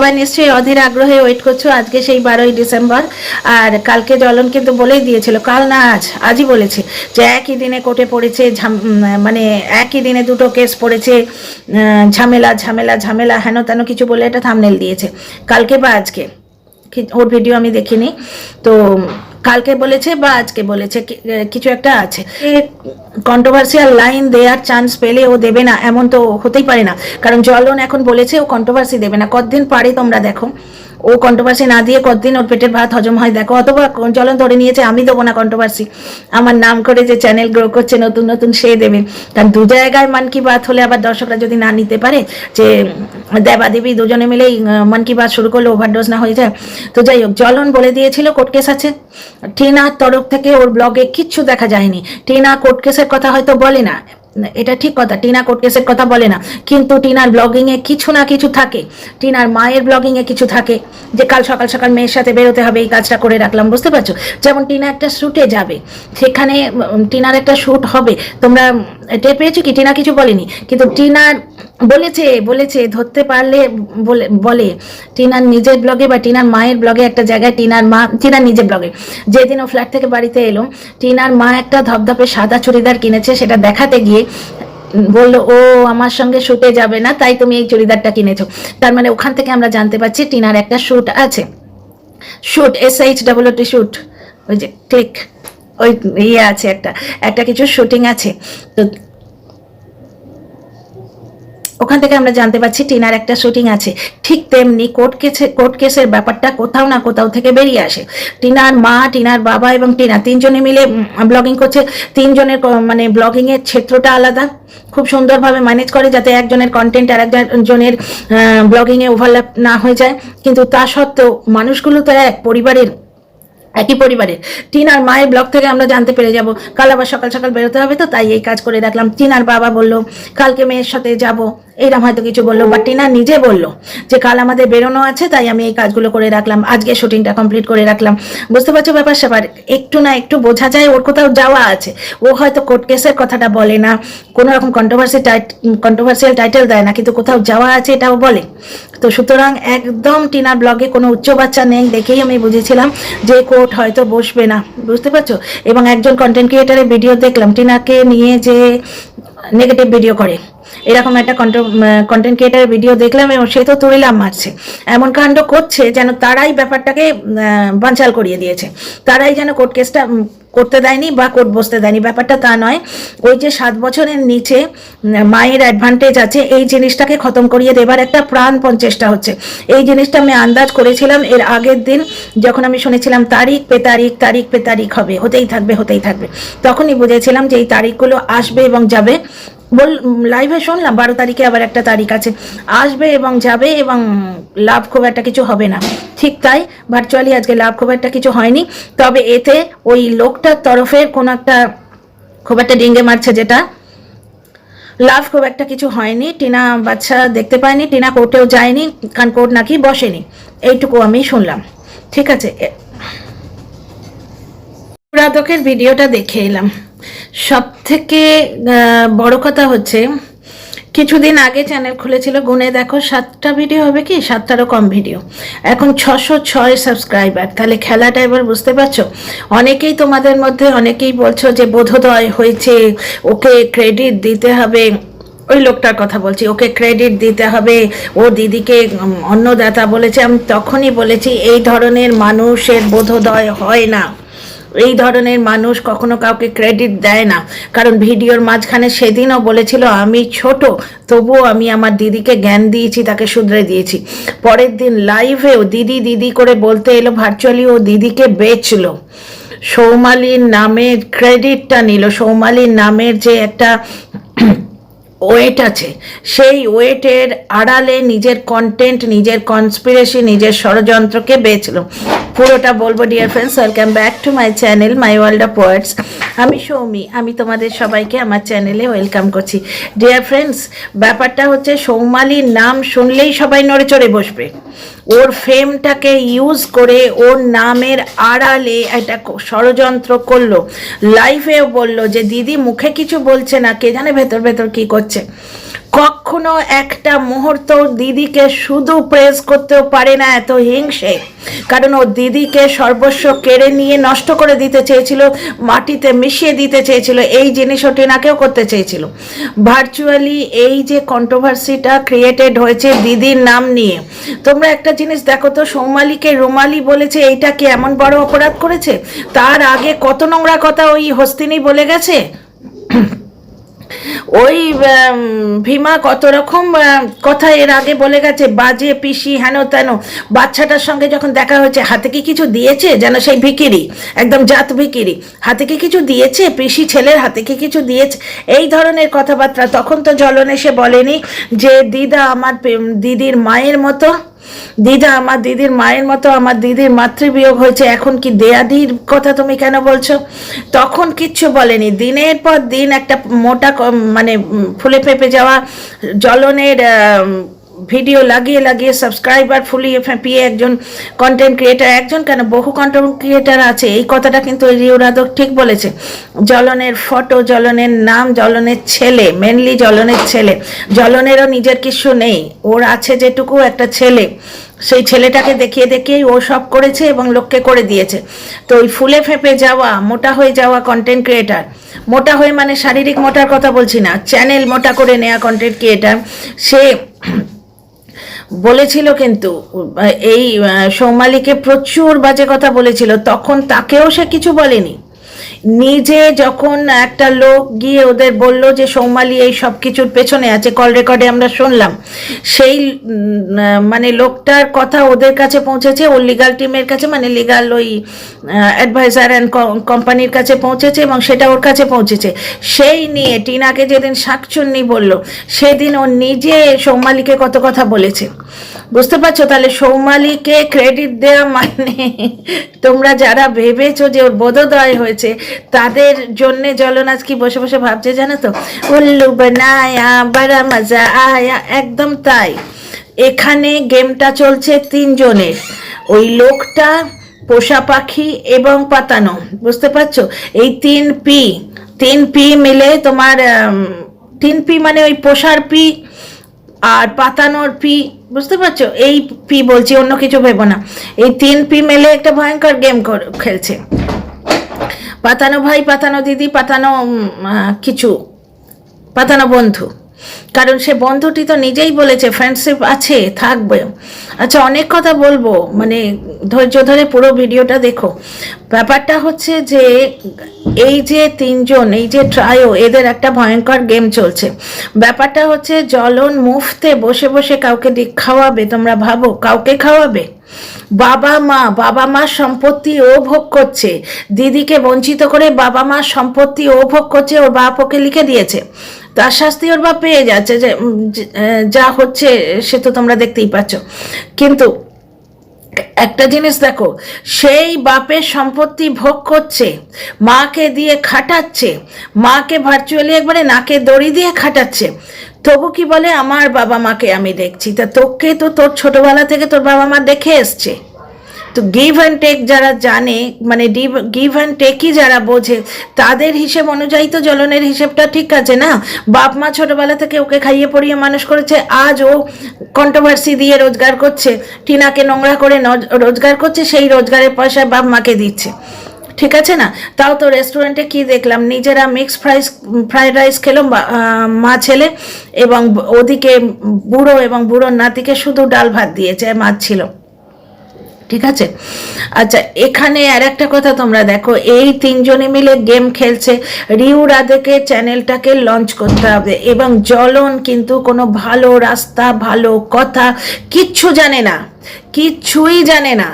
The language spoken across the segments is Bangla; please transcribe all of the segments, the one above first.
সবাই নিশ্চয়ই অধীর আগ্রহে ওয়েট করছো আজকে সেই 12ই ডিসেম্বর। আর কালকে জ্বলন কিন্তু বলেই দিয়েছিল, কাল না আজই বলেছে যে একই দিনে কোর্টে পড়েছে, মানে একই দিনে দুটো কেস পড়েছে, ঝামেলা ঝামেলা ঝামেলা হেন তেন কিছু বলে এটা থাম্বনেল দিয়েছে কালকে বা আজকে। ওর ভিডিও আমি দেখিনি, তো কালকে বলেছে বা আজকে বলেছে কিছু একটা আছে। কন্ট্রোভার্সিয়াল লাইন দেওয়ার চান্স পেলে ও দেবে না এমন তো হতেই পারে না, কারণ জ্বলন এখন বলেছে ও কন্ট্রোভার্সি দেবে না। কতদিন পারে তোমরা দেখো, ও কন্ট্রোভার্সি না দিয়ে কতদিন ওর পেটের ভাত হজম হয় দেখো। অথবা জ্বলন ধরে নিয়েছে আমি দেবো না কন্ট্রোভার্সি, আমার নাম করে যে চ্যানেল গ্রো করছে নতুন নতুন সে দেবে। কারণ দু জায়গায় মন কি বাত হলে আবার দর্শকরা যদি না নিতে পারে, যে দেবা দেবী দুজনে মিলেই মন কি বাত শুরু করলে ওভারডোজ না হয়ে যায়। তো যাই হোক, জ্বলন বলে দিয়েছিল কোর্ট কেস আছে। টিনার তরফ থেকে ওর ব্লগে কিচ্ছু দেখা যায়নি। টিনা কোর্ট কেসের কথা হয়তো বলে না, এটা ঠিক কথা, টিনা কোর্ট কেসের কথা বলে না, কিন্তু টিনার ব্লগিং এ কিছু না কিছু থাকে। টিনার মায়ের ব্লগিং এ কিছু থাকে যে কাল সকাল সকাল মেয়ের সাথে বেরোতে হবে, এই কাজটা করে রাখলাম, বুঝতে পারছো? যেমন টিনা একটা শুটে যাবে, সেখানে টিনার একটা শুট হবে, তোমরা টের পেয়েছো কি? টিনা কিছু বলেনি, কিন্তু টিনার বলেছে বলেছে ধরতে পারলে বলে টিনার নিজের ব্লগে বা টিনার মায়ের ব্লগে একটা জায়গায় টিনার নিজের ব্লগে যেদিন ও ফ্ল্যাট থেকে বাড়িতে এলো, টিনার মা একটা ধপধপে সাদা চুড়িদার কিনেছে, সেটা দেখাতে গিয়ে বললো ও আমার সঙ্গে শুটে যাবে না, তাই তুমি এই চুড়িদারটা কিনেছো। তার মানে ওখান থেকে আমরা জানতে পারছি টিনার একটা শুট আছে, শুট SHOOT শুট, ওই যে ঠিক ওই ইয়ে আছে, একটা কিছু শুটিং আছে। তো ওখান থেকে আমরা জানতে পারছি টিনার একটা শুটিং আছে। ঠিক তেমনি কোর্ট কেসের ব্যাপারটা কোথাও না কোথাও থেকে বেরিয়ে আসে। টিনার মা, টিনার বাবা এবং টিনা তিনজনে মিলে ব্লগিং করছে। তিনজনের মানে ব্লগিং এর ক্ষেত্রটা আলাদা, খুব সুন্দরভাবে ম্যানেজ করে যাতে একজনের কন্টেন্ট আর একজনের ব্লগিং এ ওভারল্যাপ না হয়ে যায়। কিন্তু তা সত্ত্বেও মানুষগুলো তো একই পরিবারের। টিনার মায়ের ব্লগ থেকে আমরা জানতে পেরে যাব কাল আবার সকাল সকাল বেরোতে হবে, তো তাই এই কাজ করে রাখলাম। টিনার বাবা বললো কালকে মেয়ের সাথে যাব, এইরকম হয়তো কিছু বললো, বা টিনা নিজে বললো যে কাল আমাদের বেরোনো আছে, তাই আমি এই কাজগুলো করে রাখলাম, আজকে শুটিংটা কমপ্লিট করে রাখলাম। বুঝতে পারছো ব্যাপার স্যাপার? একটু না একটু বোঝা যায় ওর কোথাও যাওয়া আছে। ও হয়তো কোর্ট কেসের কথাটা বলে না, কোনো রকম কন্ট্রোভার্সিয়াল টাইটেল দেয় না, কিন্তু কোথাও যাওয়া আছে এটাও বলে। তো সুতরাং একদম টিনার ব্লগে কোনো উচ্চ বাচ্চা নেই দেখেই আমি বুঝেছিলাম যে কোর্ট হয়তো বসবে না, বুঝতে পারছো? এবং একজন কন্টেন্ট ক্রিয়েটারের ভিডিও দেখলাম টিনাকে নিয়ে যে নেগেটিভ ভিডিও করে, এরকম একটা কন্টেন্ট ক্রিয়েটারের ভিডিও দেখলাম, এবং সে তো তুলিলাম মারছে, এমন কাণ্ড করছে যেন তারাই ব্যাপারটাকে বানচাল করিয়ে দিয়েছে, তারাই যেন কোর্ট কেসটা করতে দেয়নি বা কোর্ট বসতে দেয়নি। ব্যাপারটা তা নয়, ওই যে 7 বছরের নিচে মায়ের অ্যাডভান্টেজ আছে, এই জিনিসটাকে খতম করিয়ে দেবার একটা প্রাণপণ চেষ্টা হচ্ছে। এই জিনিসটা আমি আন্দাজ করেছিলাম এর আগের দিন, যখন আমি শুনেছিলাম তারিখ পে তারিখ হবে, হতেই থাকবে, তখনই বুঝেছিলাম যে এই তারিখগুলো আসবে এবং যাবে। লাইভে শুনলাম 12 তারিখে আবার একটা তারিখ আছে, আসবে এবং যাবে, এবং লাভ খুব একটা কিছু হবে না। ঠিক তাই, ভার্চুয়ালি আজকে লাভ খুব একটা কিছু হয়নি, তবে এতে ওই লোকটার তরফের কোন একটা খুব একটা ডিঙ্গে মারছে, যেটা লাভ খুব একটা কিছু হয়নি। টিনা বাচ্চা দেখতে পায়নি, টিনা কোর্টেও যায়নি, কারণ কোর্ট নাকি বসেনি, এইটুকু আমি শুনলাম। ঠিক আছে, রাধকের ভিডিওটা দেখে এলাম। সব থেকে বড় কথা হচ্ছে, কিছুদিন আগে চ্যানেল খুলেছিল, গুনে দেখো 7টা ভিডিও হবে কি, 7টারও কম ভিডিও, এখন 606 সাবস্ক্রাইবার। তাহলে খেলাটা এবার বুঝতে পারছো? অনেকেই তোমাদের মধ্যে অনেকেই বলছো যে বোধোদয় হয়েছে, ওকে ক্রেডিট দিতে হবে, ওই লোকটার কথা বলছি, ওকে ক্রেডিট দিতে হবে, ও দিদিকে অন্নদাতা বলেছে। আমি তখনই বলেছি এই ধরনের মানুষের বোধোদয় হয় না, এই ধরনের মানুষ কখনো কাউকে ক্রেডিট দেয় না। কারণ ভিডিওর মাঝখানে সেদিনও বলেছিল আমি ছোট, তবুও আমি আমার দিদিকে জ্ঞান দিয়েছি, তাকে শুধরে দিয়েছি। পরের দিন লাইভেও দিদি দিদি করে বলতে এলো, ভার্চুয়ালি ও দিদিকে বেচলো, সৌমালীর নামের ক্রেডিটটা নিল। সৌমালীর নামের যে একটা ওয়েট আছে, সেই ওয়েটের আড়ালে নিজের কন্টেন্ট, নিজের কনস্পিরেসি, নিজের ষড়যন্ত্রকে বেচলো। পুরোটা বলবো dear friends. Welcome back to my channel my world of words. আমি সৌমি, আমি তোমাদের সবাইকে আমার চ্যানেলে ওয়েলকাম করছি। ডিয়ার ফ্রেন্ডস, ব্যাপারটা হচ্ছে সৌমালীর নাম শুনলেই সবাই নড়ে চড়ে বসবে। ওর ফেমটাকে ইউজ করে ওর নামের আড়ালে একটা ষড়যন্ত্র করলো। লাইভেও বললো যে দিদি মুখে কিছু বলছে না, কে জানে ভেতর ভেতর কি করছে। কখনো একটা মুহূর্ত দিদিকে শুধু প্রেজ করতেও পারে না, এত হিংসে। কারণ ও দিদিকে সর্বস্ব কেড়ে নিয়ে নষ্ট করে দিতে চেয়েছিল, মাটিতে মিশিয়ে দিতে চেয়েছিল। এই জিনিস ও টিনাকেও করতে চেয়েছিল। ভার্চুয়ালি এই যে কন্ট্রোভার্সিটা ক্রিয়েটেড হয়েছে দিদির নাম নিয়ে, তোমরা একটা জিনিস দেখো তো, সৌমালিকে রুমালি বলেছে, এইটা কি এমন বড় অপরাধ করেছে? তার আগে কত নোংরা কথা ওই হস্তিনী বলে গেছে। ওই ভীমা কত রকম কথা এর আগে বলে গেছে, বাজে পিসি হেন তেন। বাচ্চাটার সঙ্গে যখন দেখা হয়েছে, হাতে কি কিছু দিয়েছে? যেন সেই ভিকিরি, একদম জাত ভিকিরি। হাতে কি কিছু দিয়েছে? পিসি ছেলের হাতে কি কিছু দিয়েছে? এই ধরনের কথাবার্তা। তখন তো জ্বলন এসে বলেনি যে দিদা আমার দিদির মায়ের মতো, দিদা আমার দিদির মায়ের মতো, আমার দিদির মাতৃবিয়োগ হয়েছে, এখন কি দেয়াদির কথা তুমি কেন বলছো? তখন কিচ্ছু বলেনি। দিনের পর দিন একটা মোটা মানে ফুলে ফেঁপে যাওয়া জ্বলনের ভিডিও লাগিয়ে লাগিয়ে সাবস্ক্রাইবার ফুলিয়ে ফেঁপিয়ে একজন কন্টেন্ট ক্রিয়েটার, একজন কেন বহু কন্টেন্ট ক্রিয়েটার আছে। এই কথাটা কিন্তু রিউ রাধক ঠিক বলেছে। জ্বলনের ফটো, জ্বলনের নাম, জ্বলনের ছেলে, মেনলি জ্বলনের ছেলে। জ্বলনেরও নিজের কিছু নেই, ওর আছে যেটুকু একটা ছেলে, সেই ছেলেটাকে দেখিয়ে দেখিয়েই ও সব করেছে এবং লোককে করে দিয়েছে। তো ওই ফুলে ফেঁপে যাওয়া, মোটা হয়ে যাওয়া কন্টেন্ট ক্রিয়েটার, মোটা হয়ে মানে শারীরিক মোটার কথা বলছি না, চ্যানেল মোটা করে নেওয়া কন্টেন্ট ক্রিয়েটার, সে বলেছিল কিন্তু এই সৌমালিকে প্রচুর বাজে কথা বলেছিল। তখন তাকেও সে কিছু বলেনি। নিজে যখন একটা লোক গিয়ে ওদের বলল যে সৌমালি এই সব কিছুর পেছনে আছে, কল রেকর্ডে আমরা শুনলাম, সেই মানে লোকটার কথা ওদের কাছে পৌঁছেছে, ওর লিগাল টিমের কাছে, মানে লিগাল ওই অ্যাডভাইজার অ্যান্ড কোম্পানির কাছে পৌঁছেছে এবং সেটা ওর কাছে পৌঁছেছে। সেই নিয়ে টিনাকে যেদিন শাকচুন্নি বলল, সেদিন ও নিজে সৌমালিকে কত কথা বলেছে। বুঝতে পারছো? তাহলে সৌমালিকে ক্রেডিট দেওয়া মানে, তোমরা যারা ভেবেছো যে ওর বোধোদয় হয়েছে, তাদের জন্যে জ্বলন আজ কি বসে বসে ভাবছে জানো তো, উল্লু বানায়া বড়া মজা আয়া। একদম তাই। এখানে গেমটা চলছে তিনজনের, ওই লোকটা, পোষা পাখি এবং পাতানো। বুঝতে পারছো? এই তিন পি মিলে তোমার, তিন পি মানে ওই পোষার পি আর পাতানোর পি। বুঝতে পারছো? এই পি বলছি, অন্য কিছু ভেবো না। এই তিন পি মেলে একটা ভয়ঙ্কর গেম খেলছে। পাতানো ভাই, পাতানো দিদি, পাতানো কিছু, পাতানো বন্ধু। কারণ সে বন্ধুটি তো নিজেই বলেছে ফ্রেন্ডশিপ আছে, থাকবে। আচ্ছা, অনেক কথা বলবো, মানে ধৈর্য ধরে পুরো ভিডিওটা দেখো। ব্যাপারটা হচ্ছে যে এই যে তিনজন, এই যে ট্রায়ো, এদের একটা ভয়ঙ্কর গেম চলছে। ব্যাপারটা হচ্ছে জ্বলন মুফতে বসে বসে কাউকে খাওয়াবে। তোমরা ভাবো কাউকে খাওয়াবে? বাবা মার সম্পত্তি ও ভোগ করছে, দিদিকে বঞ্চিত করে বাবা মার সম্পত্তি ও ভোগ করছে। ওর বাপ ওকে লিখে দিয়েছে, তার শাস্তি ওর বাপ পেয়ে যাচ্ছে। যে যা হচ্ছে সে তো তোমরা দেখতেই পাচ্ছ। কিন্তু একটা জিনিস দেখো, সেই বাপের সম্পত্তি ভোগ করছে, মাকে দিয়ে খাটাচ্ছে, মাকে ভার্চুয়ালি একবারে নাকে দড়ি দিয়ে খাটাচ্ছে, তবু কি বলে আমার বাবা মাকে আমি দেখছি। তা তোকে তো তোর ছোটবেলা থেকে তোর বাবা মা দেখে এসছে। তো গিভ অ্যান্ড টেক যারা জানে, মানে গিভ অ্যান্ড টেকই যারা বোঝে, তাদের হিসেব অনুযায়ী তো জ্বলনের হিসেবটা ঠিক আছে না? বাপ মা ছোটবেলা থেকে ওকে খাইয়ে পড়িয়ে মানুষ করেছে, আজ ও কন্ট্রোভার্সি দিয়ে রোজগার করছে, টিনাকে নোংরা করে রোজগার করছে, সেই রোজগারের পয়সায় বাপ মাকে দিচ্ছে। ঠিক আছে না? তাও তো রেস্টুরেন্টে কি দেখলাম, নিজেরা মিক্সড ফ্রাইড রাইস খেলো মা ছেলে, এবং ওদিকে বুড়ো এবং বুড়োর নাতিকে শুধু ডাল ভাত দিয়েছে, মাছ ছিল। ঠিক আছে? আচ্ছা, এখানে আর একটা কথা তোমরা দেখো, এই তিনজনে মিলে গেম খেলছে। রিউ রাধেকে চ্যানেলটাকে লঞ্চ করতে হবে, এবং জ্বলন কিন্তু কোনো ভালো রাস্তা, ভালো কথা কিচ্ছু জানে না, কিচ্ছুই জানে না।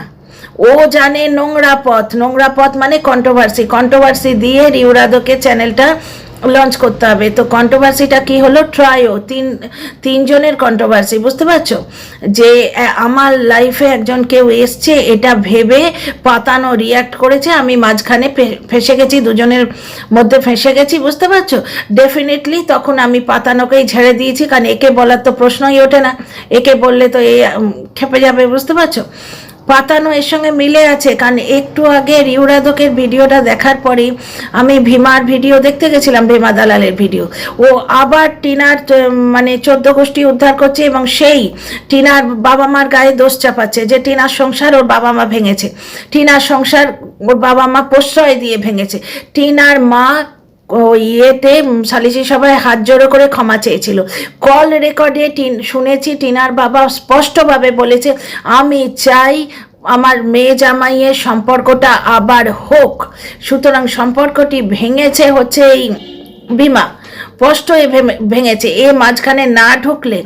ও জানে নোংরা পথ মানে কন্ট্রোভার্সি দিয়ে রিউ রাধেকে চ্যানেলটা লঞ্চ করতে হবে। তো কন্ট্রোভার্সিটা কি হলো? ট্রায়ো, তিনজনের কন্ট্রোভার্সি। বুঝতে পারছো? যে আমার লাইফে একজন কেউ এসছে এটা ভেবে পাতানো রিয়াক্ট করেছে, আমি মাঝখানে ফেসে গেছি, দুজনের মধ্যে ফেসে গেছি। বুঝতে পারছো? ডেফিনেটলি তখন আমি পাতানোকেই ছেড়ে দিয়েছি, কারণ একে বলার তো প্রশ্নই ওঠে না, একে বললে তো এ খেপে যাবে। বুঝতে পারছো? পাতানো এর সঙ্গে মিলে আছে, কারণ একটু আগে রিউরাদকের ভিডিওটা দেখার পরে আমি ভীমার ভিডিও দেখতে গেছিলাম, ভীমা দালালের ভিডিও। ও আবার টিনার মানে 14 গোষ্ঠী উদ্ধার করছে এবং সেই টিনার বাবা মার গায়ে দোষ চাপাচ্ছে যে টিনার সংসার ওর বাবা মা ভেঙেছে, টিনার সংসার ওর বাবা মা প্রশ্রয় দিয়ে ভেঙেছে। টিনার মা ইয়েতে সালিশি সভায় হাত জোড়ো করে ক্ষমা চেয়েছিল। কল রেকর্ডে শুনেছি টিনার বাবা স্পষ্টভাবে বলেছে, আমি চাই আমার মেয়ে জামাইয়ের সম্পর্কটা আবার হোক। সুতরাং সম্পর্কটি ভেঙেছে হচ্ছে এই ভীমা, স্পষ্ট ভেঙেছে। এ মাঝখানে না ঢুকলে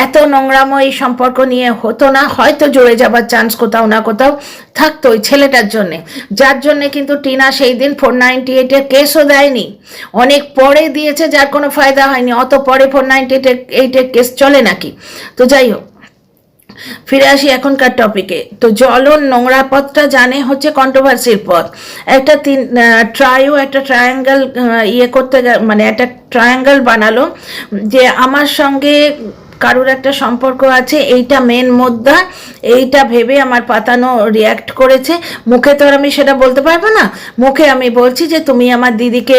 এত নোংরামো এই সম্পর্ক নিয়ে হতো না, হয়তো জুড়ে যাবার চান্স কোথাও না কোথাও থাকতো ওই ছেলেটার জন্যে, যার জন্যে কিন্তু টিনা সেই দিন 498-এর কেসও দেয়নি, অনেক পরে দিয়েছে, যার কোনো ফায়দা হয়নি। অত পরে 498-এর কেস চলে নাকি? তো যাই হোক, ফিরে আসি এখনকার টপিকে। তো জ্বলন নোংরা পথটা জানে হচ্ছে কন্ট্রোভার্সির পথ। একটা একটা ট্রায়াঙ্গেল ইয়ে করতে, মানে একটা ট্রায়াঙ্গেল বানালো যে আমার সঙ্গে কারোর একটা সম্পর্ক আছে, এইটা মেন মুদ্রা, এইটা ভেবে আমার পাতানো রিয়াক্ট করেছে। মুখে তো আর আমি সেটা বলতে পারবো না, মুখে আমি বলছি যে তুমি আমার দিদিকে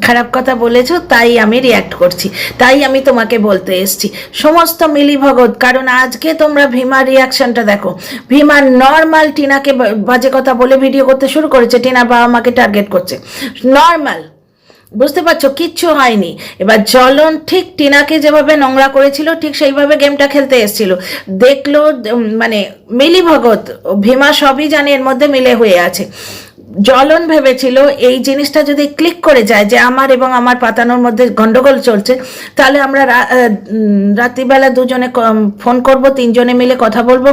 খারাপ কথা বলেছো, তাই আমি রিয়াক্ট করছি, তাই আমি তোমাকে বলতে এসছি। সমস্ত মিলিভগত। কারণ আজকে তোমরা ভীমার রিয়াকশনটা দেখো, ভীমা নর্মাল টিনাকে বাজে কথা বলে ভিডিও করতে শুরু করেছে, টিনার বাবা মাকে টার্গেট করছে, নর্মাল, বুঝতে পারছো, কিচ্ছু হয়নি। এবার জ্বলন ঠিক টিনাকে যেভাবে নোংরা করেছিল ঠিক সেইভাবে গেমটা খেলতে এসেছিল, দেখলো মানে মিলিভগত, ভীমা সবই জানে এর মধ্যে মিলে হয়ে আছে। জ্বলন ভেবেছিল এই জিনিসটা যদি ক্লিক করে যায় যে আমার এবং আমার পাতানোর মধ্যে গন্ডগোল চলছে, তাহলে আমরা রাত্রিবেলা দুজনে ফোন করব, 3 জনে মিলে কথা বলবো,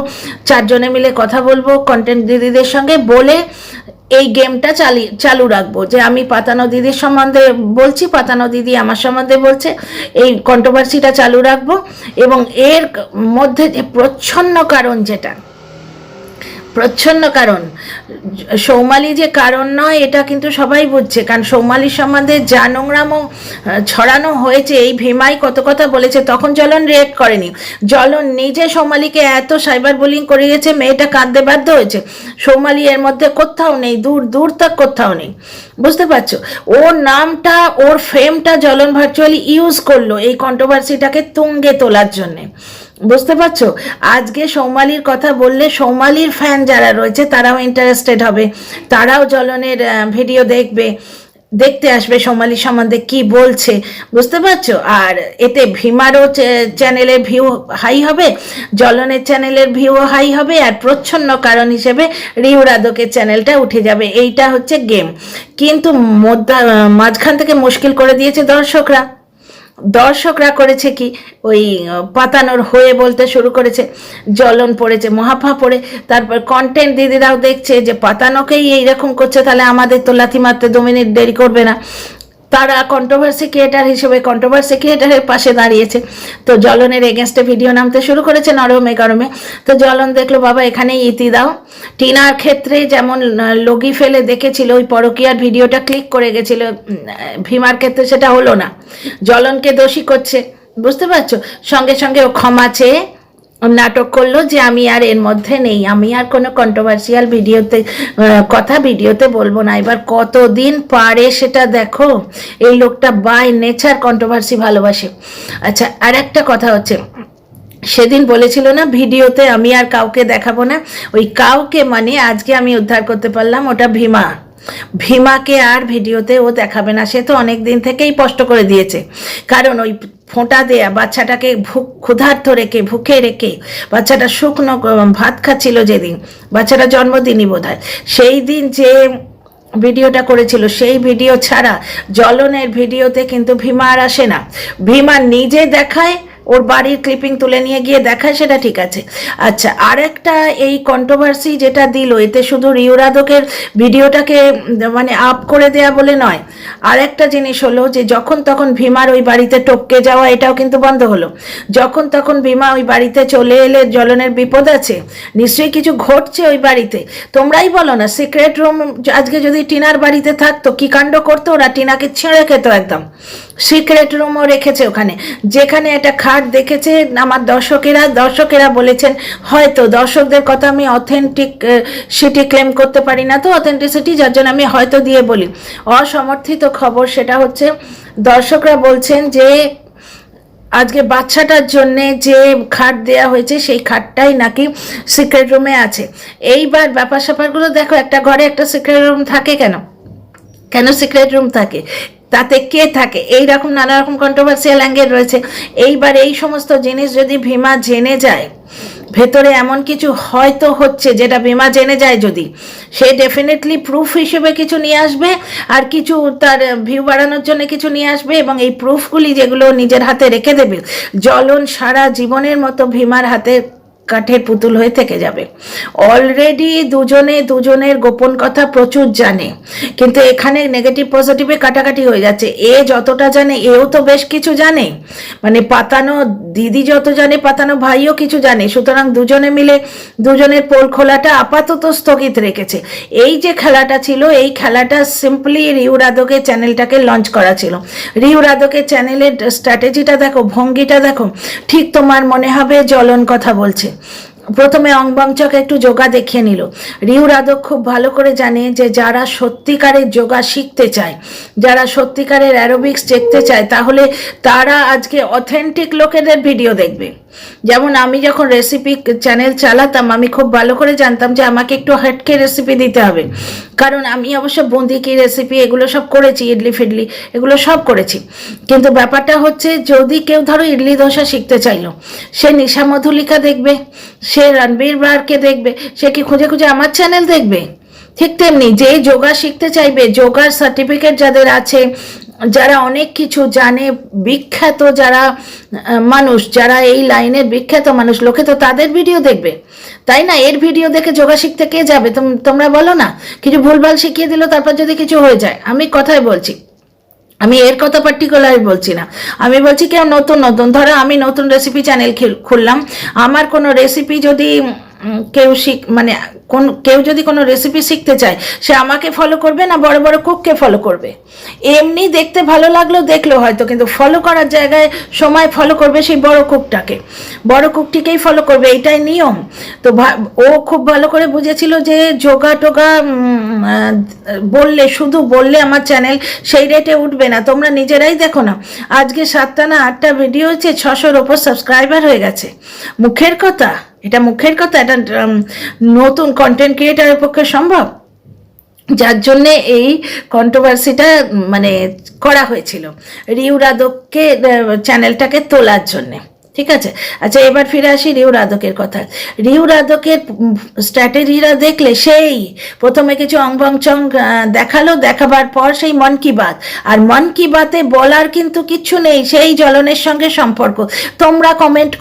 4 জনে মিলে কথা বলবো কন্টেন্ট দিদিদের সঙ্গে, বলে এই গেমটা চালু রাখবো যে আমি পাতানো দিদির সম্বন্ধে বলছি, পাতানো দিদি আমার সম্বন্ধে বলছে, এই কন্ট্রোভার্সিটা চালু রাখবো। এবং এর মধ্যে যে প্রচ্ছন্ন কারণ, যেটা প্রচ্ছন্ন কারণ, সৌমালি যে কারণ নয় এটা কিন্তু সবাই বুঝছে, কারণ সৌমালির সম্বন্ধে যা নোংরামো ছড়ানো হয়েছে, এই ভীমাই কত কথা বলেছে, তখন জ্বলন রিয়েক্ট করেনি। জ্বলন নিজে সৌমালিকে এত সাইবার বুলিং করে গেছে, মেয়েটা কাঁদতে বাধ্য হয়েছে। সৌমালি এর মধ্যে কোথাও নেই, দূর দূর তক কোথাও নেই, বুঝতে পারছো? ওর নামটা, ওর ফেমটা জ্বলন ভার্চুয়ালি ইউজ করলো এই কন্ট্রোভার্সিটাকে তুঙ্গে তোলার জন্যে, বুঝতে পারছো? আজকে সৌমালির কথা বললে সৌমালির ফ্যান যারা রয়েছে তারাও ইন্টারেস্টেড হবে, তারাও জ্বলনের ভিডিও দেখতে আসবে সৌমালির সম্বন্ধে কি বলছে, বুঝতে পারছো? আর এতে ভীমারও চ্যানেলের ভিউ হাই হবে, জ্বলনের চ্যানেলের ভিউ হাই হবে, আর প্রচ্ছন্ন কারণ হিসেবে রিউরাদকের চ্যানেলটা উঠে যাবে। এইটা হচ্ছে গেম। কিন্তু মাঝখান থেকে মুশকিল করে দিয়েছে দর্শকরা করেছে কি, ওই পাতানোর হয়ে বলতে শুরু করেছে, জ্বলন পড়েছে মহাফা পড়ে। তারপর কন্টেন্ট দিদিরাও দেখছে যে পাতানোকেই এইরকম করছে, তাহলে আমাদের তো লাথি মারতে 2 মিনিট দেরি করবে না। তারা কন্ট্রোভার্সি ক্রিয়েটার হিসেবে কন্ট্রোভার্সি ক্রিয়েটারের পাশে দাঁড়িয়েছে। তো জ্বলনের এগেনস্টে ভিডিও নামতে শুরু করেছে নরমে গরমে। তো জ্বলন দেখলো বাবা এখানেই ইতি দাও। টিনার ক্ষেত্রে যেমন লগি ফেলে দেখেছিল, ওই পরকীয়ার ভিডিওটা ক্লিক করে গেছিল, ভীমার ক্ষেত্রে সেটা হলো না, জ্বলনকে দোষী করছে, বুঝতে পারছো? সঙ্গে সঙ্গে ও ক্ষমা চেয়ে নাটক করলো যে আমি আর এর মধ্যে নেই, আমি আর কোনো কন্ট্রোভার্সিয়াল ভিডিওতে বলবো না। এবার কতদিন পারে সেটা দেখো, এই লোকটা বাই নেচার কন্ট্রোভার্সি ভালোবাসে। আচ্ছা, আর একটা কথা হচ্ছে, সেদিন বলেছিল না ভিডিওতে আমি আর কাউকে দেখাবো না, ওই কাউকে মানে আজকে আমি উদ্ধার করতে পারলাম, ওটা ভীমাকে আর ভিডিওতে ও দেখাবে না। সে তো অনেক দিন থেকেই স্পষ্ট করে দিয়েছে, কারণ ওই ফোঁটা দেয়া বাচ্চাটাকে ক্ষুধার্ত রেখে, ভুকে রেখে, বাচ্চাটা শুকনো ভাত খাচ্ছিল যেদিন, বাচ্চাটা জন্মদিনই বোধহয়, সেই দিন যে ভিডিওটা করেছিল, সেই ভিডিও ছাড়া জ্বলনের ভিডিওতে কিন্তু ভীমা আর আসে না। ভীমা নিজে দেখায়, ওর বাড়ির ক্লিপিং তুলে নিয়ে গিয়ে দেখায়, সেটা ঠিক আছে। আচ্ছা, আরেকটা এই কন্ট্রোভার্সি যেটা দিল, এতে শুধু রিউরাদকের ভিডিওটাকে মানে আপ করে দেয়া বলে নয়, আরেকটা জিনিস হলো যে যখন তখন ভীমার ওই বাড়িতে টপকে যাওয়া, এটাও কিন্তু বন্ধ হলো। যখন তখন ভীমা ওই বাড়িতে চলে এলে জ্বলনের বিপদ আছে, নিশ্চয়ই কিছু ঘটছে ওই বাড়িতে। তোমরাই বলো না, সিক্রেট রুম আজকে যদি টিনার বাড়িতে থাকতো কি কাণ্ড করতো ওরা, টিনাকে ছেড়ে খেতো একদম, সিক্রেট রুমও রেখেছে ওখানে, যেখানে একটা খাট দেখেছে আমার দর্শকেরা বলেছেন, হয়তো দর্শকদের কথা আমি অথেন্টিক সেটি ক্লেম করতে পারি না, তো অথেন্টিসিটি, যার জন্য আমি হয়তো দিয়ে বলি, অসমর্থিত খবর সেটা হচ্ছে দর্শকরা বলছেন যে আজকে বাচ্চাটার জন্যে যে খাট দেয়া হয়েছে সেই খাটটাই নাকি সিক্রেট রুমে আছে। এইবার ব্যাপার স্যাপারগুলো দেখো, একটা ঘরে একটা সিক্রেট রুম থাকে কেন, কেন সিক্রেট রুম থাকে, তাতে কে থাকে, এই রকম নানা রকম কন্ট্রোভার্সিয়াল অ্যাঙ্গেল রয়েছে। এইবার এই সমস্ত জিনিস যদি ভীমা জেনে যায়, ভেতরে এমন কিছু হয়তো হচ্ছে যেটা ভীমা জেনে যায়, যদি সে ডেফিনেটলি প্রুফ হিসেবে কিছু নিয়ে আসবে, আর কিছু তার ভিউ বাড়ানোর জন্য কিছু নিয়ে আসবে, এবং এই প্রুফগুলি যেগুলো নিজের হাতে রেখে দেবে, জ্বলন সারা জীবনের মতো ভীমার হাতে কাঠের পুতুল হয়ে থেকে যাবে। অলরেডি দুজনের গোপন কথা প্রচুর জানে, কিন্তু এখানে নেগেটিভ পজিটিভে কাটাকাটি হয়ে যাচ্ছে। এ যতটা জানে এও তো বেশ কিছু জানে, মানে পাতানো দিদি যত জানে পাতানো ভাইও কিছু জানে, সুতরাং দুজনে মিলে দুজনের পোল খোলাটা আপাতত স্থগিত রেখেছে। এই যে খেলাটা ছিল, এই খেলাটা সিম্পলি রিউ রাধকের চ্যানেলটাকে লঞ্চ করা ছিল। রিউ রাধকের চ্যানেলের স্ট্র্যাটেজিটা দেখো, ভঙ্গিটা দেখো, ঠিক তোমার মনে হবে জ্বলন কথা বলছে। প্রথমে অংবাংচকে একটু যোগা দেখিয়ে নিল। রিউ রাধক খুব ভালো করে জানে যে যারা সত্যিকারের যোগা শিখতে চায়, যারা সত্যিকারের অ্যারোবিক্স দেখতে চায়, তাহলে তারা আজকে অথেন্টিক লোকেদের ভিডিও দেখবে। যেমন আমি যখন রেসিপি চ্যানেল চালাতাম, আমি খুব ভালো করে জানতাম যে আমাকে একটু হাটকে রেসিপি দিতে হবে, কারণ আমি অবশ্য বুন্দি কি রেসিপি এগুলো সব করেছি, ইডলি ফিডলি এগুলো সব করেছি। কিন্তু ব্যাপারটা হচ্ছে, যদি কেউ ধরো ইডলি ধোসা শিখতে চাইলো, সে নিশা মধুলিকা দেখবে, সে রণবীর ব্রারকে দেখবে, সে কি খুঁজে খুঁজে আমার চ্যানেল দেখবে? ঠিক তেমনি যে যোগা শিখতে চাইবে, যোগার সার্টিফিকেট যাদের আছে, যারা অনেক কিছু জানে, বিখ্যাত যারা মানুষ, যারা এই লাইনের বিখ্যাত মানুষ, লোকে তো তাদের ভিডিও দেখবে, তাই না? এর ভিডিও দেখে যোগা শিখতে কে যাবে? তোমরা বলো না, কিছু ভুলভাল শিখিয়ে দিল, তারপর যদি কিছু হয়ে যায়। আমি কথাই বলছি, আমি এর কথা পার্টিকুলার বলছি না, আমি বলছি কেউ নতুন ধরো আমি নতুন রেসিপি চ্যানেল খুললাম, আমার কোনো রেসিপি যদি কেউ কেউ যদি কোনো রেসিপি শিখতে চায়, সে আমাকে ফলো করবে না বড় বড় কুককে ফলো করবে? এমনি দেখতে ভালো লাগলো দেখলো হয়তো, কিন্তু ফলো করার জায়গায় সময় ফলো করবে সেই বড় কুকটিকেই ফলো করবে, এইটাই নিয়ম। তো ও খুব ভালো করে বুঝেছিল যে যোগা টোগা শুধু বললে আমার চ্যানেল সেই রেটে উঠবে না। তোমরা নিজেরাই দেখো না, আজকে 7টা না 8টা ভিডিও হচ্ছে, 600-র ওপর সাবস্ক্রাইবার হয়ে গেছে। মুখের কথা, এটা মুখের কথা, এটা নতুন কন্টেন্ট ক্রিয়েটারের পক্ষে সম্ভব? যার জন্যে এই কন্ট্রোভার্সিটা করা হয়েছিল, রিউ রাধককে চ্যানেলটাকে তোলার জন্যে। ঠিক আছে, আচ্ছা এবার ফিরে আসি রিউ রাধকের কথা। রিউ রাধকের স্ট্র্যাটেজিরা দেখলে, সেই প্রথমে কিছু অংবংচং দেখালো, দেখাবার পর সেই মন কি বাত, আর মন কি বাতে বলার কিন্তু কিচ্ছু নেই, সেই জ্বলনের সঙ্গে সম্পর্ক। তোমরা কমেন্ট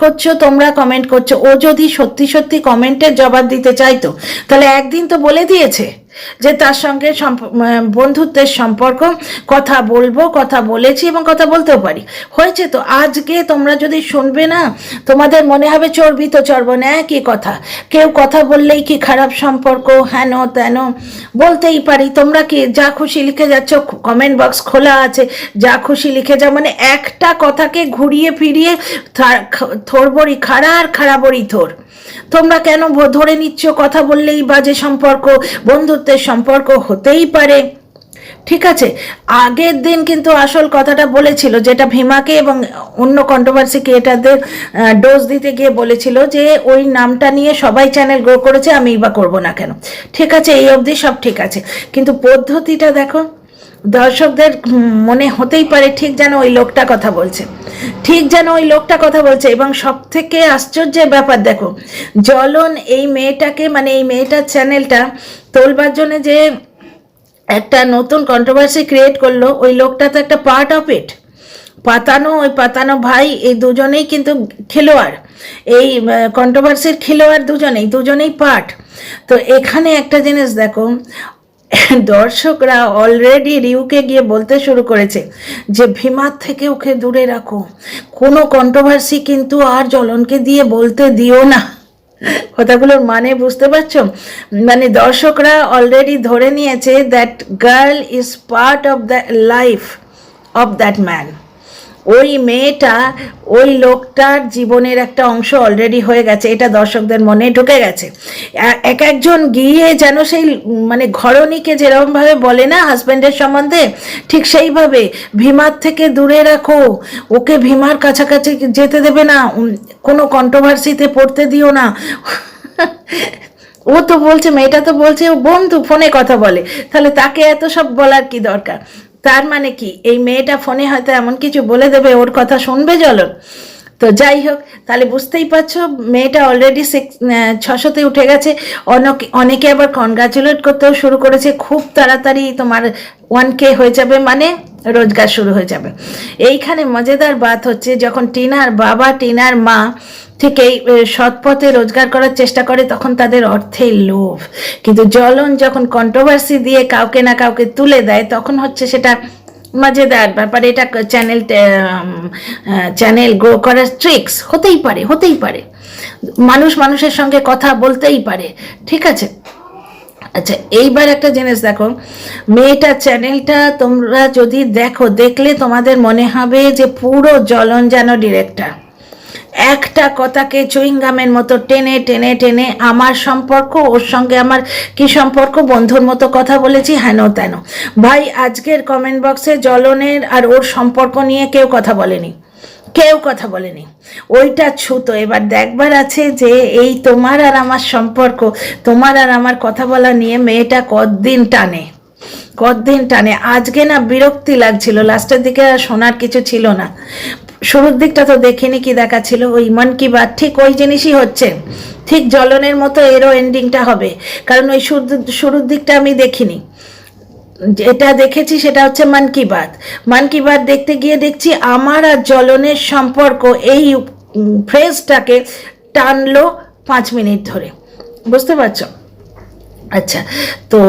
করছো, ও যদি সত্যি সত্যি কমেন্টের জবাব দিতে চাইতো, তাহলে একদিন তো বলে দিয়েছে যে তার সঙ্গে বন্ধুত্বের সম্পর্ক, কথা বলবো, কথা বলেছি এবং কথা বলতেও পারি, হয়েছে তো। আজকে তোমরা যদি শুনবে না, তোমাদের মনে হবে চর্বি তো চর্বণ, একই কথা, কেউ কথা বললেই কি খারাপ সম্পর্ক, হেন তেন বলতেই পারি। তোমরা কি যা খুশি লিখে যাচ্ছ, কমেন্ট বক্স খোলা আছে, যা খুশি লিখে যাও, একটা কথাকে ঘুরিয়ে ফিরিয়ে থোর বড়ি খাড়া আর খাড়া বড়ি থোর। তোমরা কেন ধরে নিচ্ছ কথা বললেই বাজে সম্পর্ক, বন্ধুত্বের সম্পর্ক হতেই পারে? ঠিক আছে, আগের দিন কিন্তু আসল কথাটা বলেছিল, যেটা ভীমাকে এবং অন্য কন্ট্রোভার্সি ক্রিয়েটারদের ডোজ দিতে গিয়ে বলেছিল, যে ওই নামটা নিয়ে সবাই চ্যানেল গ্রো করেছে, আমি বা করবো না কেন? ঠিক আছে, এই অবধি সব ঠিক আছে, কিন্তু পদ্ধতিটা দেখো। দর্শকদের মনে হতেই পারে ঠিক যেন ওই লোকটা কথা বলছে, এবং সব থেকে আশ্চর্যের ব্যাপার দেখো, জ্বলন এই মেয়েটাকে, এই মেয়েটার চ্যানেলটা তোলবার জন্য যে একটা নতুন কন্ট্রোভার্সি ক্রিয়েট করলো, ওই লোকটা তো একটা পার্ট অফ ইট। পাতানো ভাই, এই দুজনেই কিন্তু খেলোয়াড়, এই কন্ট্রোভার্সির খেলোয়াড়, দুজনেই পার্ট। তো এখানে একটা জিনিস দেখো, দর্শকরা অলরেডি রিউকে গিয়ে বলতে শুরু করেছে যে ভীমার থেকে ওকে দূরে রাখো, কোনো কন্ট্রোভার্সি কিন্তু আর জ্বলনকে দিয়ে বলতে দিও না। কথাগুলোর মানে বুঝতে পারছো? দর্শকরা অলরেডি ধরে নিয়েছে that girl is part of the life of that man. ওই মেয়েটা ওই লোকটার জীবনের একটা অংশ অলরেডি হয়ে গেছে, এটা দর্শকদের মনে ঢুকে গেছে। এক একজন গিয়ে যেন সেই মানে ঘরণীকে যেরকমভাবে বলে না হাজব্যান্ডের সম্বন্ধে, ঠিক সেইভাবে ভীমার থেকে দূরে রাখো, ওকে ভীমার কাছাকাছি যেতে দেবে না, কোনো কন্ট্রোভার্সিতে পড়তে দিও না। ও তো বলছে, মেয়েটা তো বলছে ও বন্ধু, ফোনে কথা বলে, তাহলে তাকে এত সব বলার কি দরকার? তার মানে কি এই মেয়েটা ফোনে হয়তো এমন কিছু বলে দেবে, ওর কথা শুনবে জ্বলন? তো যাই হোক, তাহলে বুঝতেই পারছো মেয়েটা অলরেডি 600-তে উঠে গেছে। অনেকে আবার কনগ্রাচুলেট করতেও শুরু করেছে, খুব তাড়াতাড়ি তোমার 1K হয়ে যাবে, মানে রোজগার শুরু হয়ে যাবে। এইখানে মজাদার বাত হচ্ছে, যখন টিনার বাবা টিনার মা ঠিক এই সৎ পথে রোজগার করার চেষ্টা করে, তখন তাদের অর্থের লোভ। কিন্তু জ্বলন যখন কন্ট্রোভার্সি দিয়ে কাউকে না কাউকে তুলে দেয়, তখন হচ্ছে সেটা মজাদার ব্যাপার। এটা চ্যানেল গ্রো করার ট্রিক্স হতেই পারে, হতেই পারে। মানুষ মানুষের সঙ্গে কথা বলতেই পারে, ঠিক আছে। আচ্ছা, এইবার একটা জিনিস দেখো, মেয়েটা চ্যানেলটা তোমরা যদি দেখো, দেখলে তোমাদের মনে হবে যে পুরো জ্বলন যেন ডিরেক্টর, একটা কথাকে চুইংগামের মতো টেনে টেনে টেনে আমার সম্পর্ক, ওর সঙ্গে আমার কি সম্পর্ক, বন্ধুর মতো কথা বলেছি, হেন তেন। ভাই আজকের কমেন্ট বক্সে জ্বলনের আর ওর সম্পর্ক নিয়ে কেউ কথা বলেনি, কেউ কথা বলেনি, ওইটা ছুতো। এবার দেখবার আছে যে এই তোমার আর আমার সম্পর্ক, তোমার আর আমার কথা বলা নিয়ে মেয়েটা কতদিন টানে, কতদিন টানে। আজকে না বিরক্তি লাগছিল, লাস্টের দিকে আর শোনার কিছু ছিল না। শুরুর দিকটা তো দেখিনি কি দেখাচ্ছিল, ওই মন কি বাত ঠিক ওই জিনিসই হচ্ছে, ঠিক জ্বলনের মতো এরও এন্ডিংটা হবে। কারণ ওই শুরুর দিকটা আমি দেখিনি, যেটা দেখেছি সেটা হচ্ছে মন কি বাত। মন কি বাত দেখতে গিয়ে দেখছি আমার আর জ্বলনের সম্পর্ক, এই ফ্রেজটাকে টানলো 5 মিনিট ধরে, বুঝতে পারছো? আচ্ছা, তো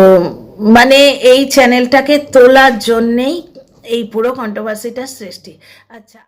মানে এই চ্যানেলটাকে তোলার জন্যেই এই পুরো কন্ট্রোভার্সিটার সৃষ্টি। আচ্ছা।